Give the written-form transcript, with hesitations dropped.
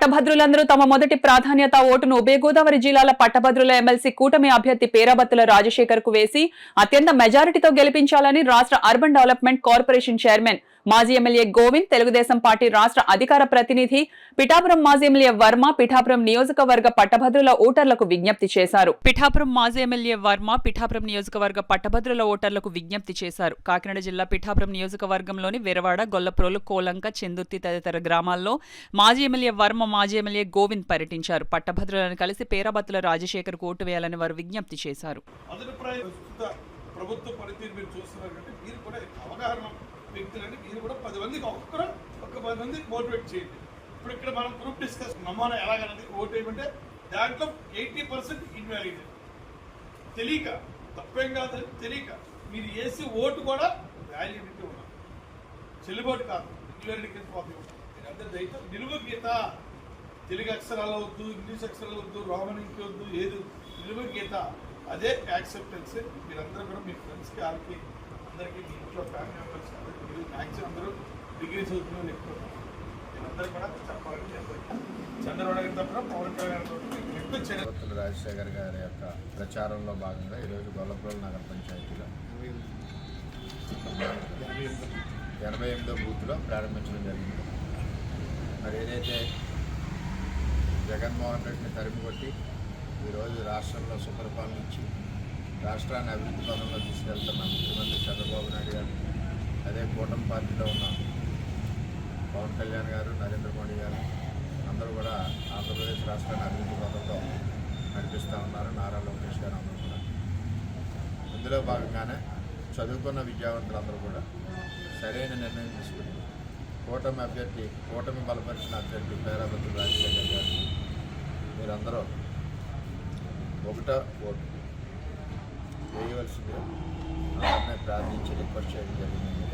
పట్టభద్రులందరూ తమ మొదటి ప్రాధాన్యత ఓటును ఉభయ గోదావరి జిల్లాల పట్టభద్రుల ఎమ్మెల్సీ కూటమి అభ్యర్థి పేరాబత్తుల రాజశేఖర్ కు వేసి అత్యంత మెజారిటీతో గెలిపించాలని రాష్ట్ర అర్బన్ డెవలప్మెంట్ కార్పొరేషన్ చైర్మన్ మాజీ ఎమ్మెల్యే గోవింద్, తెలుగుదేశం పార్టీ రాష్ట్ర అధికార ప్రతినిధి పిఠాపురం మాజీ ఎమ్మెల్యే వర్మ పిఠాపురం నియోజకవర్గ పట్టభద్రుల ఓటర్లకు విజ్ఞప్తి చేశారు. పిఠాపురం మాజీ ఎమ్మెల్యే వర్మ పిఠాపురం నియోజకవర్గ పట్టభద్రుల ఓటర్లకు విజ్ఞప్తి చేశారు. కాకినాడ జిల్లా పిఠాపురం నియోజకవర్గంలోని వెరవాడ, గొల్లప్రోలు, కోలంక, చెందుర్తి తదితర గ్రామాల్లో మాజీ ఎమ్మెల్యే వర్మ, మాజీ ఎమ్మెల్యే గోవింద్ పర్యటించారు. పట్టభద్రులను కలిసి పేరాబత్తుల రాజశేఖర్ కు ఓటు వేయాలని వారు విజ్ఞప్తి చేశారు. ప్రభుత్వ పనితీరు మీరు చూస్తున్నారు కంటే మీరు కూడా అవగాహన వ్యక్తులని మీరు కూడా 10 మందికి ఒక 10 మందికి మోటివేట్ చేయండి. ఇప్పుడు ఇక్కడ మనం గ్రూప్ డిస్కస్ నమూనా ఎలాగన్నది ఓటు ఏమంటే దాంట్లో 80% ఇన్వాలిడ్ తెలియక తప్పేం కాదు, తెలియక మీరు వేసి ఓటు కూడా వాల్యూడిటీ ఉన్నారు, చెల్లుబాటు కాదు, ఇన్వాలిడ్ కింద పోతుంది. మీరందరూ దయతో నిలువు గీత తెలుగు అక్షరాలు వద్దు, ఇంగ్లీష్ అక్షరాలు వద్దు, రోమన్ ఇంకి వద్దు, ఏది నిలువు గీత అదే యాక్సెప్టెన్స్. మీరందరూ కూడా మీ ఫ్రెండ్స్కి వాళ్ళకి అందరికీ మీ ఇంట్లో ఫ్యామిలీ మెంబర్స్ మీరు మ్యాక్సిమం అందరూ డిగ్రీ చదువుతున్న ఎక్కువ మీరందరూ కూడా చెప్పాలని చంద్రబాబు గారి తరఫున పవన్ కళ్యాణ్ గారి రాజశేఖర్ గారి యొక్క ప్రచారంలో భాగంగా ఈరోజు గొల్లప్రోలు నగర పంచాయతీలో 88వ బూత్లో ప్రారంభించడం జరిగింది. మరి ఏదైతే జగన్మోహన్ రెడ్డిని తరిమి కొట్టి ఈరోజు రాష్ట్రంలో సుపరిపాలన ఇచ్చి రాష్ట్రాన్ని అభివృద్ధి పదంలో తీసుకెళ్తున్న ముఖ్యమంత్రి చంద్రబాబు నాయుడు గారు, అదే కూటమి పార్టీలో ఉన్న పవన్ కళ్యాణ్ గారు, నరేంద్ర మోడీ గారు అందరూ కూడా ఆంధ్రప్రదేశ్ రాష్ట్రాన్ని అభివృద్ధి పదంలో నడిపిస్తూ ఉన్నారు. నారా లోకేష్ గారు అందరూ కూడా ఇందులో భాగంగానే చదువుకున్న విద్యావంతులందరూ కూడా సరైన నిర్ణయం తీసుకుని కూటమి బలపరిచిన అభ్యర్థి పేరాబత్తుల రాజశేఖర్ గారు మీరందరూ ఒకటో ఓటు వేయవలసిందిగా అందరినీ ప్రార్థించి రిక్వెస్ట్ చేయడం జరిగింది.